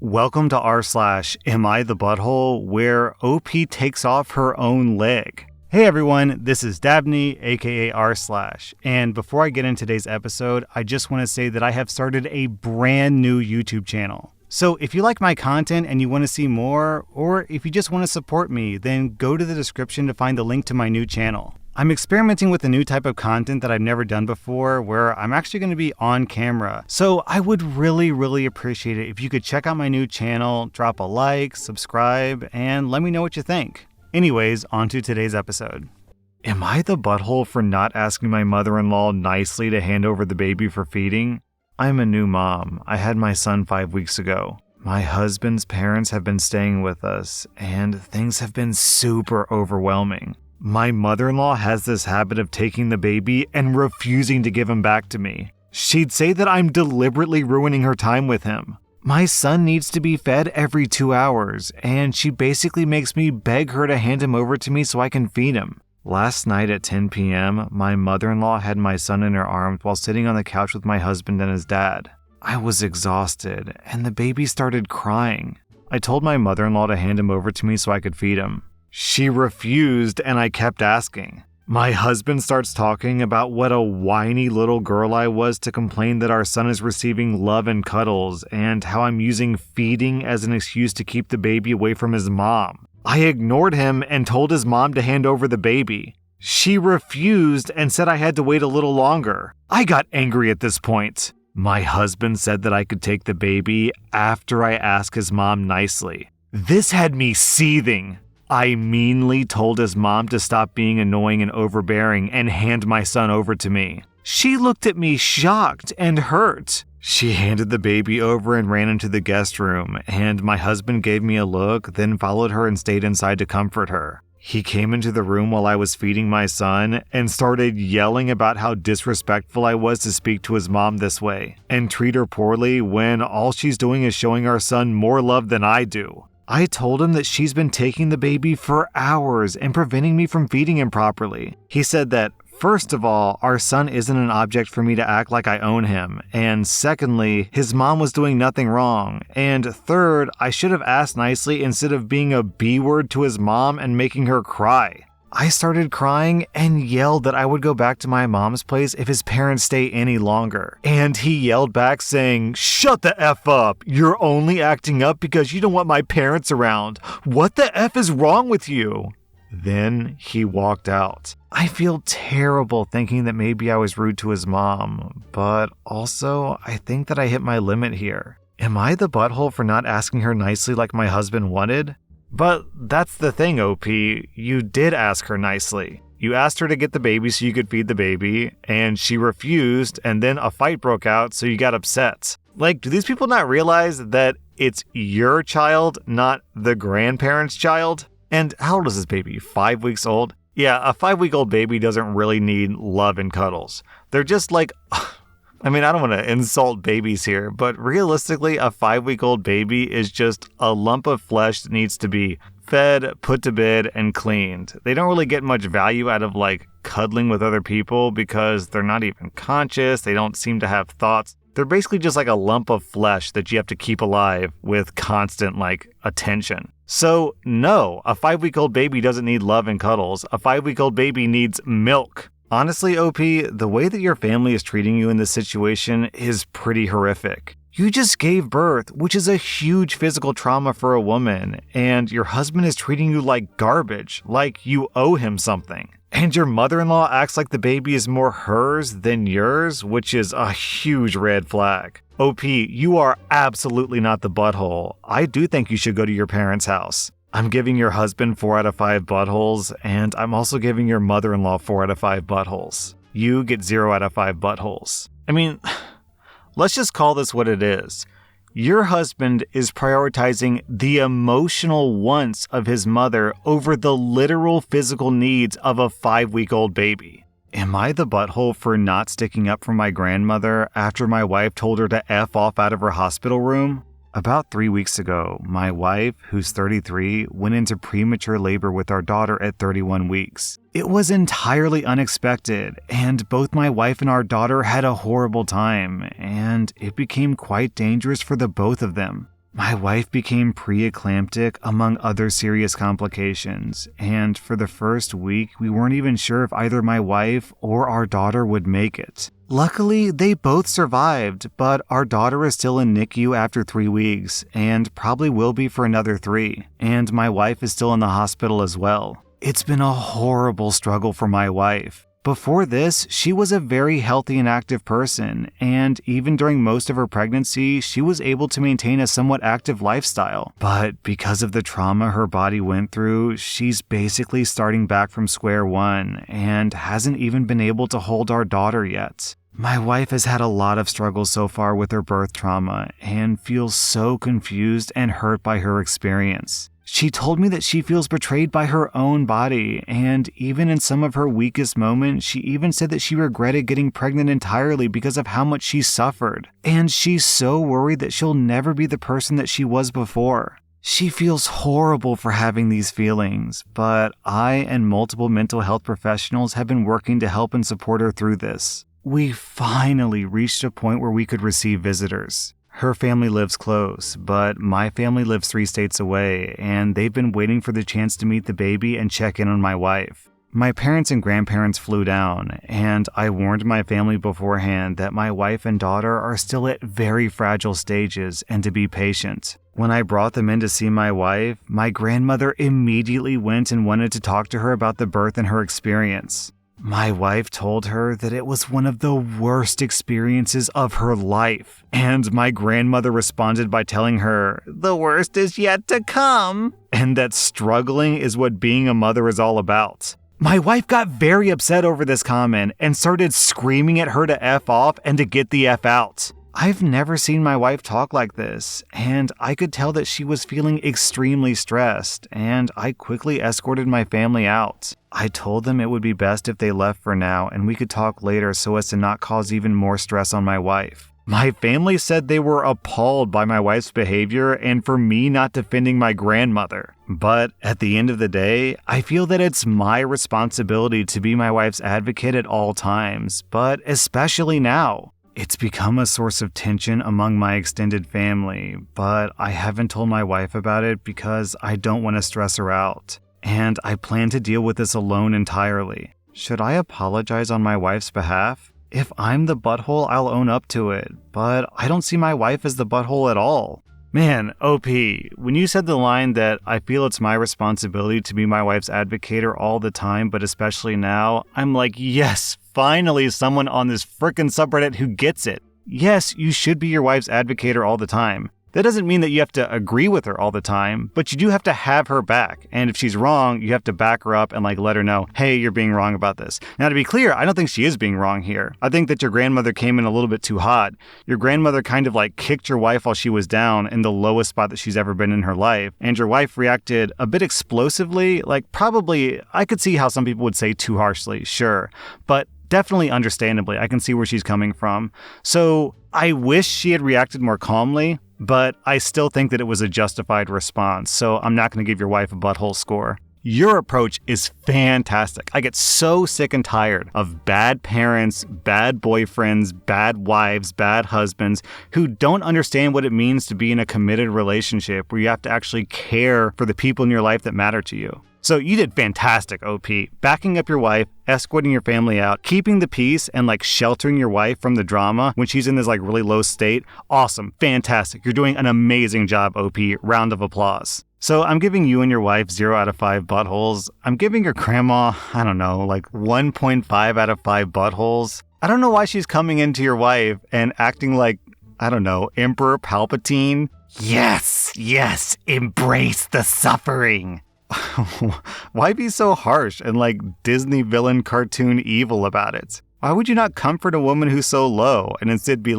Welcome to rSlash, Am I the Butthole, where OP takes off her own leg. Hey everyone, this is Dabney, aka rSlash, and before I get into today's episode, I just want to say that I have started a brand new YouTube channel. So if you like my content and you want to see more, or if you just want to support me, then go to the description to find the link to my new channel. I'm experimenting with a new type of content that I've never done before where I'm actually going to be on camera. So I would really appreciate it if you could check out my new channel, drop a like, subscribe, and let me know what you think. Anyways, on to today's episode. Am I the butthole for not asking my mother-in-law nicely to hand over the baby for feeding? I'm a new mom. I had my son 5 weeks ago. My husband's parents have been staying with us, and things have been super overwhelming. My mother-in-law has this habit of taking the baby and refusing to give him back to me. She'd say that I'm deliberately ruining her time with him. My son needs to be fed every 2 hours, and she basically makes me beg her to hand him over to me so I can feed him. Last night at 10 p.m., my mother-in-law had my son in her arms while sitting on the couch with my husband and his dad. I was exhausted, and the baby started crying. I told my mother-in-law to hand him over to me so I could feed him. She refused, and I kept asking. My husband starts talking about what a whiny little girl I was to complain that our son is receiving love and cuddles, and how I'm using feeding as an excuse to keep the baby away from his mom. I ignored him and told his mom to hand over the baby. She refused and said I had to wait a little longer. I got angry at this point. My husband said that I could take the baby after I asked his mom nicely. This had me seething. I meanly told his mom to stop being annoying and overbearing and hand my son over to me. She looked at me shocked and hurt. She handed the baby over and ran into the guest room, and my husband gave me a look, then followed her and stayed inside to comfort her. He came into the room while I was feeding my son and started yelling about how disrespectful I was to speak to his mom this way and treat her poorly when all she's doing is showing our son more love than I do. I told him that she's been taking the baby for hours and preventing me from feeding him properly. He said that, first of all, our son isn't an object for me to act like I own him, and secondly, his mom was doing nothing wrong, and third, I should have asked nicely instead of being a B-word to his mom and making her cry. I started crying and yelled that I would go back to my mom's place if his parents stay any longer. And he yelled back saying, "Shut the F up! You're only acting up because you don't want my parents around. What the F is wrong with you?" Then he walked out. I feel terrible thinking that maybe I was rude to his mom, but also I think that I hit my limit here. Am I the butthole for not asking her nicely like my husband wanted? But that's the thing, OP. You did ask her nicely. You asked her to get the baby so you could feed the baby, and she refused, and then a fight broke out, so you got upset. Like, do these people not realize that it's your child, not the grandparent's child? And how old is this baby? 5 weeks old? Yeah, a 5-week-old baby doesn't really need love and cuddles. They're just like... I mean, I don't want to insult babies here, but realistically, a 5-week-old baby is just a lump of flesh that needs to be fed, put to bed, and cleaned. They don't really get much value out of, like, cuddling with other people because they're not even conscious. They don't seem to have thoughts. They're basically just like a lump of flesh that you have to keep alive with constant, like, attention. So, no, a 5-week-old baby doesn't need love and cuddles. A 5-week-old baby needs milk. Honestly, OP, the way that your family is treating you in this situation is pretty horrific. You just gave birth, which is a huge physical trauma for a woman, and your husband is treating you like garbage, like you owe him something. And your mother-in-law acts like the baby is more hers than yours, which is a huge red flag. OP, you are absolutely not the butthole. I do think you should go to your parents' house. I'm giving your husband 4 out of 5 buttholes, and I'm also giving your mother-in-law 4 out of 5 buttholes. You get 0 out of 5 buttholes. I mean, let's just call this what it is. Your husband is prioritizing the emotional wants of his mother over the literal physical needs of a 5-week-old baby. Am I the butthole for not sticking up for my grandmother after my wife told her to F off out of her hospital room? About 3 weeks ago, my wife, who's 33, went into premature labor with our daughter at 31 weeks. It was entirely unexpected, and both my wife and our daughter had a horrible time, and it became quite dangerous for the both of them. My wife became preeclamptic among other serious complications, and for the first week, we weren't even sure if either my wife or our daughter would make it. Luckily, they both survived, but our daughter is still in NICU after 3 weeks, and probably will be for another 3, and my wife is still in the hospital as well. It's been a horrible struggle for my wife. Before this, she was a very healthy and active person, and even during most of her pregnancy, she was able to maintain a somewhat active lifestyle. But because of the trauma her body went through, she's basically starting back from square one and hasn't even been able to hold our daughter yet. My wife has had a lot of struggles so far with her birth trauma and feels so confused and hurt by her experience. She told me that she feels betrayed by her own body, and even in some of her weakest moments, she even said that she regretted getting pregnant entirely because of how much she suffered. And she's so worried that she'll never be the person that she was before. She feels horrible for having these feelings, but I and multiple mental health professionals have been working to help and support her through this. We finally reached a point where we could receive visitors. Her family lives close, but my family lives 3 states away, and they've been waiting for the chance to meet the baby and check in on my wife. My parents and grandparents flew down, and I warned my family beforehand that my wife and daughter are still at very fragile stages and to be patient. When I brought them in to see my wife, my grandmother immediately went and wanted to talk to her about the birth and her experience. My wife told her that it was one of the worst experiences of her life, and my grandmother responded by telling her, "The worst is yet to come," and that struggling is what being a mother is all about. My wife got very upset over this comment and started screaming at her to F off and to get the F out. I've never seen my wife talk like this, and I could tell that she was feeling extremely stressed, and I quickly escorted my family out. I told them it would be best if they left for now and we could talk later so as to not cause even more stress on my wife. My family said they were appalled by my wife's behavior and for me not defending my grandmother. But at the end of the day, I feel that it's my responsibility to be my wife's advocate at all times, but especially now. It's become a source of tension among my extended family, but I haven't told my wife about it because I don't want to stress her out. And I plan to deal with this alone entirely. Should I apologize on my wife's behalf? If I'm the butthole, I'll own up to it, but I don't see my wife as the butthole at all. Man, OP, when you said the line that I feel it's my responsibility to be my wife's advocator all the time, but especially now, I'm like, yes, finally someone on this frickin' subreddit who gets it. Yes, you should be your wife's advocator all the time. That doesn't mean that you have to agree with her all the time, but you do have to have her back. And if she's wrong, you have to back her up and let her know, hey, you're being wrong about this. Now, to be clear, I don't think she is being wrong here. I think that your grandmother came in a little bit too hot. Your grandmother kind of kicked your wife while she was down in the lowest spot that she's ever been in her life. And your wife reacted a bit explosively, probably, I could see how some people would say too harshly, sure. But definitely understandably, I can see where she's coming from. So I wish she had reacted more calmly, but I still think that it was a justified response, so I'm not going to give your wife a butthole score. Your approach is fantastic. I get so sick and tired of bad parents, bad boyfriends, bad wives, bad husbands who don't understand what it means to be in a committed relationship where you have to actually care for the people in your life that matter to you. So you did fantastic, OP. Backing up your wife, escorting your family out, keeping the peace, and sheltering your wife from the drama when she's in this really low state. Awesome. Fantastic. You're doing an amazing job, OP. Round of applause. So I'm giving you and your wife 0 out of 5 buttholes. I'm giving your grandma, 1.5 out of 5 buttholes. I don't know why she's coming into your wife and acting Emperor Palpatine. Yes, embrace the suffering. Why be so harsh and Disney villain cartoon evil about it? Why would you not comfort a woman who's so low and instead be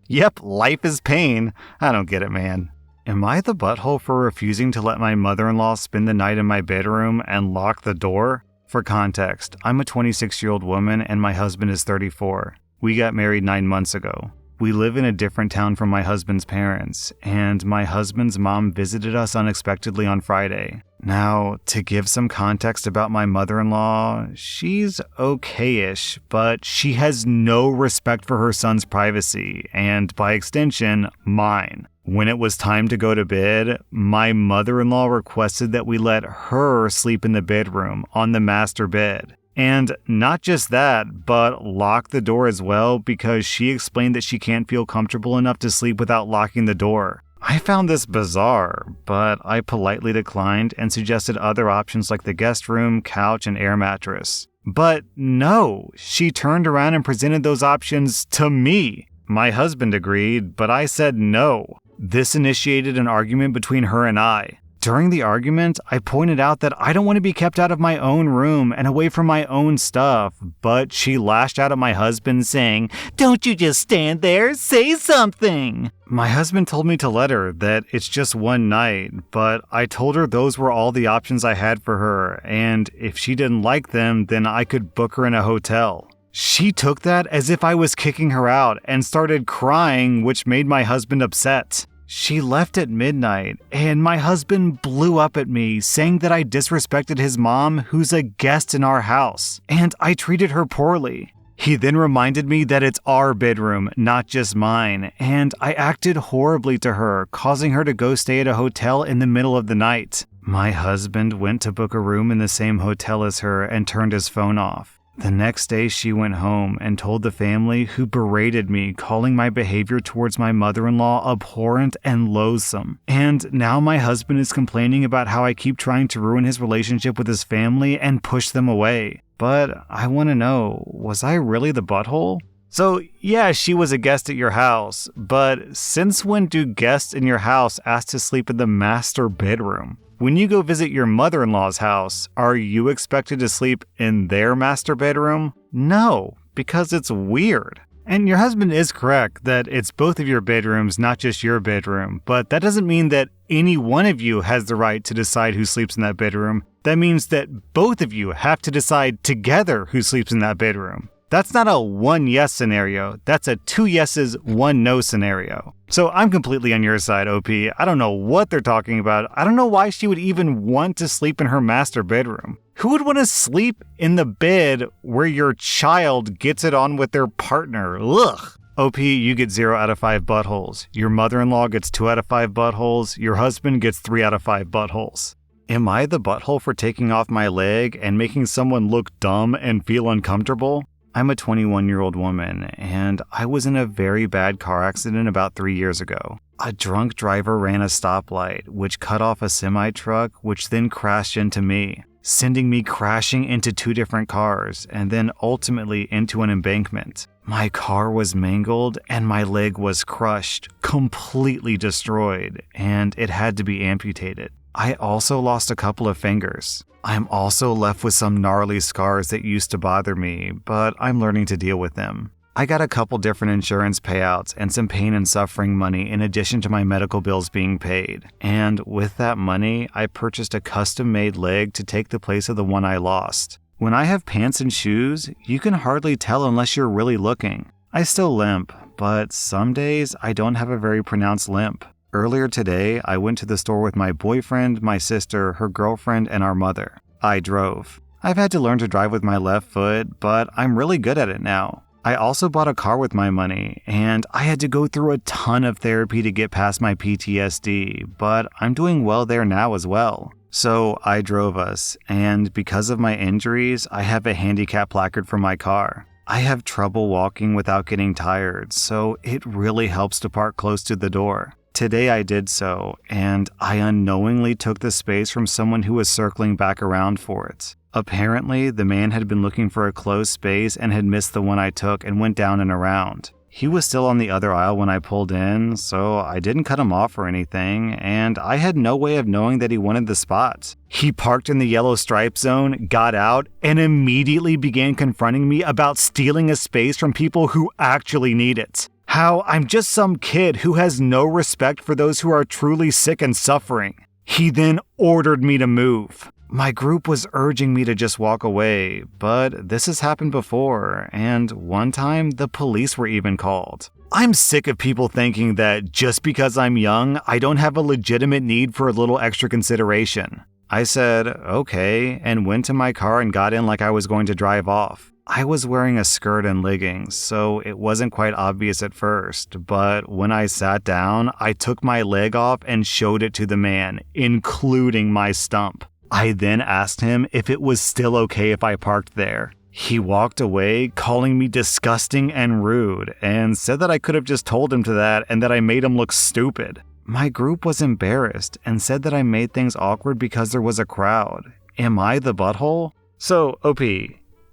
yep, life is pain? I don't get it, man. Am I the butthole for refusing to let my mother-in-law spend the night in my bedroom and lock the door? For context, I'm a 26-year-old woman and my husband is 34. We got married 9 months ago. We live in a different town from my husband's parents, and my husband's mom visited us unexpectedly on Friday. Now, to give some context about my mother-in-law, she's okay-ish, but she has no respect for her son's privacy, and by extension, mine. When it was time to go to bed, my mother-in-law requested that we let her sleep in the bedroom on the master bed. And not just that, but lock the door as well because she explained that she can't feel comfortable enough to sleep without locking the door. I found this bizarre, but I politely declined and suggested other options like the guest room, couch, and air mattress. But no, she turned around and presented those options to me. My husband agreed, but I said no. This initiated an argument between her and I. During the argument, I pointed out that I don't want to be kept out of my own room and away from my own stuff, but she lashed out at my husband saying, "Don't you just stand there, say something!" My husband told me to let her, that it's just one night, but I told her those were all the options I had for her, and if she didn't like them, then I could book her in a hotel. She took that as if I was kicking her out and started crying, which made my husband upset. She left at midnight, and my husband blew up at me, saying that I disrespected his mom, who's a guest in our house, and I treated her poorly. He then reminded me that it's our bedroom, not just mine, and I acted horribly to her, causing her to go stay at a hotel in the middle of the night. My husband went to book a room in the same hotel as her and turned his phone off. The next day, she went home and told the family, who berated me, calling my behavior towards my mother-in-law abhorrent and loathsome. And now my husband is complaining about how I keep trying to ruin his relationship with his family and push them away. But I want to know, was I really the butthole? So yeah, she was a guest at your house, but since when do guests in your house ask to sleep in the master bedroom? When you go visit your mother-in-law's house, are you expected to sleep in their master bedroom? No, because it's weird. And your husband is correct that it's both of your bedrooms, not just your bedroom, but that doesn't mean that any one of you has the right to decide who sleeps in that bedroom. That means that both of you have to decide together who sleeps in that bedroom. That's not a one yes scenario, that's a two yeses, one no scenario. So I'm completely on your side, OP. I don't know what they're talking about. I don't know why she would even want to sleep in her master bedroom. Who would want to sleep in the bed where your child gets it on with their partner? Ugh. OP, you get 0 out of 5 buttholes. Your mother-in-law gets 2 out of 5 buttholes. Your husband gets 3 out of 5 buttholes. Am I the butthole for taking off my leg and making someone look dumb and feel uncomfortable? I'm a 21-year-old woman, and I was in a very bad car accident about 3 years ago. A drunk driver ran a stoplight, which cut off a semi-truck, which then crashed into me, sending me crashing into 2 different cars, and then ultimately into an embankment. My car was mangled, and my leg was crushed, completely destroyed, and it had to be amputated. I also lost a couple of fingers. I'm also left with some gnarly scars that used to bother me, but I'm learning to deal with them. I got a couple different insurance payouts and some pain and suffering money in addition to my medical bills being paid. And with that money, I purchased a custom-made leg to take the place of the one I lost. When I have pants and shoes, you can hardly tell unless you're really looking. I still limp, but some days I don't have a very pronounced limp. Earlier today, I went to the store with my boyfriend, my sister, her girlfriend, and our mother. I drove. I've had to learn to drive with my left foot, but I'm really good at it now. I also bought a car with my money, and I had to go through a ton of therapy to get past my PTSD, but I'm doing well there now as well. So I drove us, and because of my injuries, I have a handicap placard for my car. I have trouble walking without getting tired, so it really helps to park close to the door. Today I did so, and I unknowingly took the space from someone who was circling back around for it. Apparently, the man had been looking for a closed space and had missed the one I took and went down and around. He was still on the other aisle when I pulled in, so I didn't cut him off or anything, and I had no way of knowing that he wanted the spot. He parked in the yellow stripe zone, got out, and immediately began confronting me about stealing a space from people who actually need it. How I'm just some kid who has no respect for those who are truly sick and suffering. He then ordered me to move. My group was urging me to just walk away, but this has happened before, and one time the police were even called. I'm sick of people thinking that just because I'm young, I don't have a legitimate need for a little extra consideration. I said, okay, and went to my car and got in like I was going to drive off. I was wearing a skirt and leggings, so it wasn't quite obvious at first, but when I sat down, I took my leg off and showed it to the man, including my stump. I then asked him if it was still okay if I parked there. He walked away, calling me disgusting and rude, and said that I could have just told him to that and that I made him look stupid. My group was embarrassed and said that I made things awkward because there was a crowd. Am I the butthole? So, OP,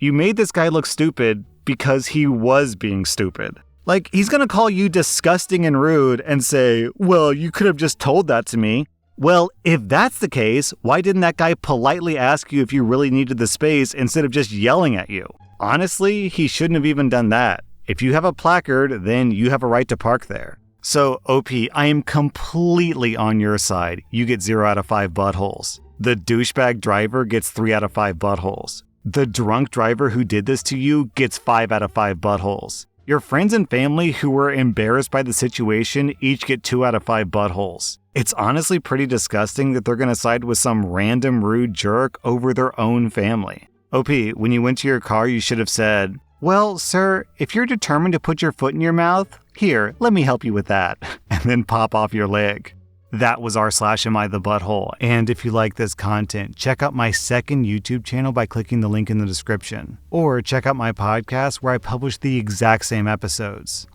you made this guy look stupid because he was being stupid. Like, he's gonna call you disgusting and rude and say, well, you could have just told that to me. Well, if that's the case, why didn't that guy politely ask you if you really needed the space instead of just yelling at you? Honestly, he shouldn't have even done that. If you have a placard, then you have a right to park there. So, OP, I am completely on your side. You get 0 out of 5 buttholes. The douchebag driver gets 3 out of 5 buttholes. The drunk driver who did this to you gets 5 out of 5 buttholes. Your friends and family who were embarrassed by the situation each get 2 out of 5 buttholes. It's honestly pretty disgusting that they're going to side with some random rude jerk over their own family. OP, when you went to your car, you should have said, well, sir, if you're determined to put your foot in your mouth, here, let me help you with that, and then pop off your leg. That was r/AmITheButthole, and if you like this content, check out my second YouTube channel by clicking the link in the description, or check out my podcast where I publish the exact same episodes.